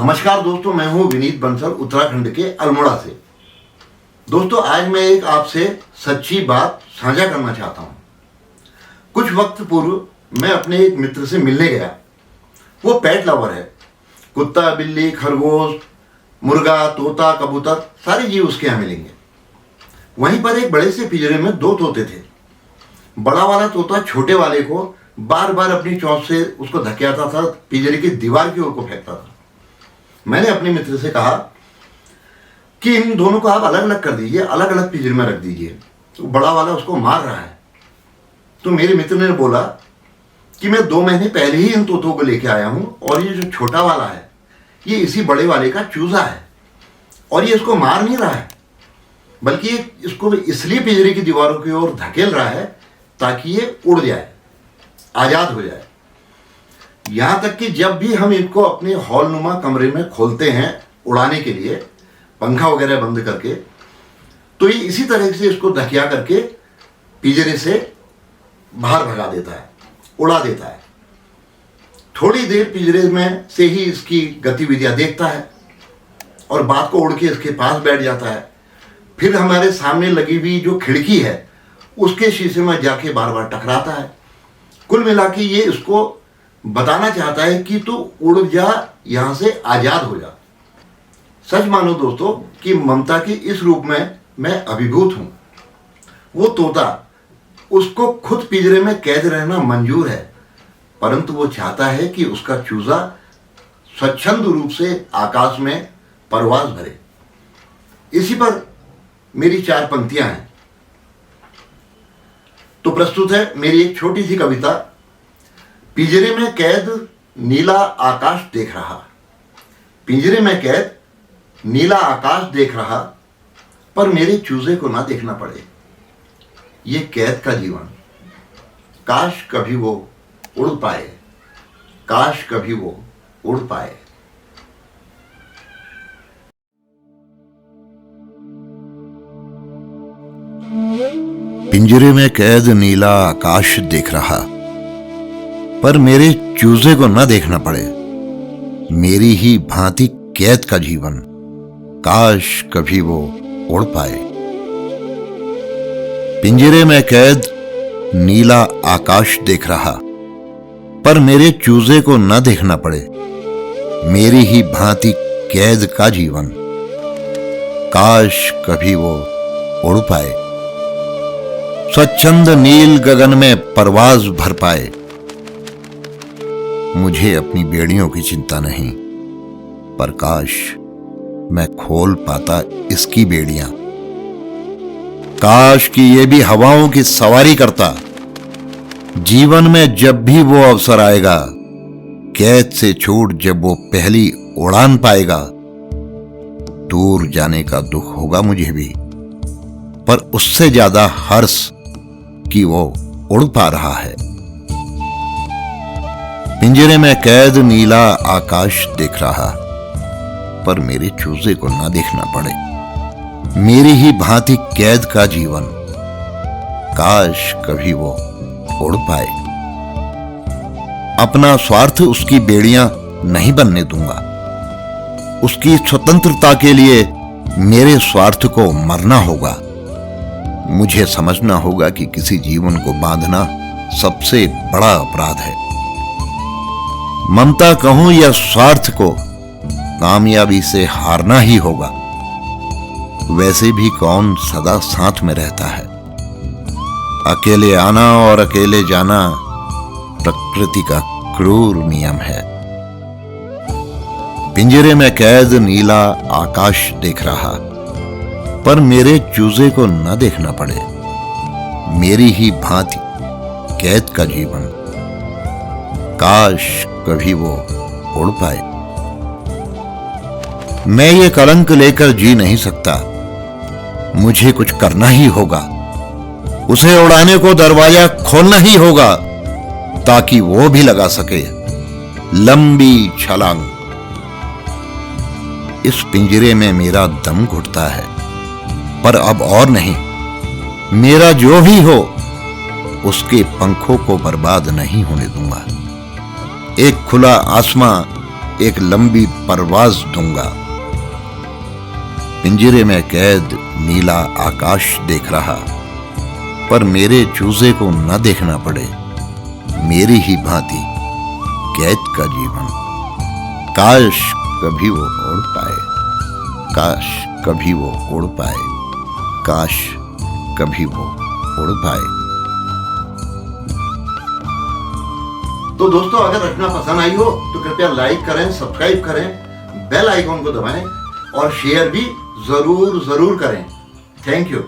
नमस्कार दोस्तों, मैं हूं विनीत बंसल उत्तराखंड के अल्मोड़ा से। दोस्तों, आज मैं एक आपसे सच्ची बात साझा करना चाहता हूं। कुछ वक्त पूर्व मैं अपने एक मित्र से मिलने गया। वो पेट लवर है। कुत्ता, बिल्ली, खरगोश, मुर्गा, तोता, कबूतर सारे जीव उसके यहाँ मिलेंगे। वहीं पर एक बड़े से पिंजरे में 2 तोते थे। बड़ा वाला तोता छोटे वाले को बार बार अपनी चोंच से उसको धकेलता था, पिंजरे की दीवार की ओर को फेंकता था। मैंने अपने मित्र से कहा कि इन दोनों को आप अलग अलग कर दीजिए, अलग अलग पिंजरे में रख दीजिए। तो बड़ा वाला उसको मार रहा है। तो मेरे मित्र ने बोला कि मैं 2 महीने पहले ही इन तोतों को लेके आया हूं और ये जो छोटा वाला है ये इसी बड़े वाले का चूजा है और ये इसको मार नहीं रहा है, बल्कि इसको इसलिए पिंजरे की दीवारों की ओर धकेल रहा है ताकि ये उड़ जाए, आज़ाद हो जाए। यहाँ तक कि जब भी हम इनको अपने हॉलनुमा कमरे में खोलते हैं उड़ाने के लिए, पंखा वगैरह बंद करके, तो ये इसी तरह से इसको धकिया करके पिंजरे से बाहर भगा देता है, उड़ा देता है। थोड़ी देर पिंजरे में से ही इसकी गतिविधियां देखता है और बात को उड़ के इसके पास बैठ जाता है। फिर हमारे सामने लगी हुई जो खिड़की है उसके शीशे में जाके बार बार टकराता है। कुल मिला के ये इसको बताना चाहता है कि तू उड़ जा, यहां से आजाद हो जा। सच मानो दोस्तों कि ममता के इस रूप में मैं अभिभूत हूं। वो तोता, उसको खुद पिंजरे में कैद रहना मंजूर है, परंतु वो चाहता है कि उसका चूजा स्वच्छंद रूप से आकाश में परवाज भरे। इसी पर मेरी 4 पंक्तियां हैं। तो प्रस्तुत है मेरी एक छोटी सी कविता। पिंजरे में कैद नीला आकाश देख रहा, पिंजरे में कैद नीला आकाश देख रहा, पर मेरे चूजे को ना देखना पड़े। ये कैद का जीवन, काश कभी वो उड़ पाए, काश कभी वो उड़ पाए। पिंजरे में कैद नीला आकाश देख रहा, पर मेरे चूजे को न देखना पड़े। मेरी ही भांति कैद का जीवन, काश कभी वो उड़ पाए। पिंजरे में कैद नीला आकाश देख रहा, पर मेरे चूजे को न देखना पड़े। मेरी ही भांति कैद का जीवन, काश कभी वो उड़ पाए। स्वच्छंद नील गगन में परवाज भर पाए। मुझे अपनी बेड़ियों की चिंता नहीं, पर काश मैं खोल पाता इसकी बेड़ियां। काश कि ये भी हवाओं की सवारी करता। जीवन में जब भी वो अवसर आएगा, कैद से छूट जब वो पहली उड़ान पाएगा, दूर जाने का दुख होगा मुझे भी, पर उससे ज्यादा हर्ष कि वो उड़ पा रहा है। पिंजरे में कैद नीला आकाश देख रहा, पर मेरे चूजे को ना देखना पड़े। मेरी ही भांति कैद का जीवन, काश कभी वो उड़ पाए। अपना स्वार्थ उसकी बेड़ियां नहीं बनने दूंगा। उसकी स्वतंत्रता के लिए मेरे स्वार्थ को मरना होगा। मुझे समझना होगा कि किसी जीवन को बांधना सबसे बड़ा अपराध है। ममता कहूं या स्वार्थ को, कामयाबी से हारना ही होगा। वैसे भी कौन सदा साथ में रहता है। अकेले आना और अकेले जाना प्रकृति का क्रूर नियम है। पिंजरे में कैद नीला आकाश देख रहा, पर मेरे चूजे को न देखना पड़े। मेरी ही भांति कैद का जीवन, काश कभी वो उड़ पाए। मैं ये कलंक लेकर जी नहीं सकता। मुझे कुछ करना ही होगा। उसे उड़ाने को दरवाजा खोलना ही होगा, ताकि वो भी लगा सके लंबी छलांग। इस पिंजरे में मेरा दम घुटता है, पर अब और नहीं। मेरा जो भी हो, उसके पंखों को बर्बाद नहीं होने दूंगा। एक खुला आसमां एक लंबी परवाज दूंगा। पिंजरे में कैद नीला आकाश देख रहा, पर मेरे चूजे को न देखना पड़े मेरी ही भांति कैद का जीवन। काश कभी वो उड़ पाए, काश कभी वो उड़ पाए, काश कभी वो उड़ पाए। तो दोस्तों, अगर रचना पसंद आई हो तो कृपया लाइक करें, सब्सक्राइब करें, बेल आइकॉन को दबाएं और शेयर भी जरूर करें। Thank you.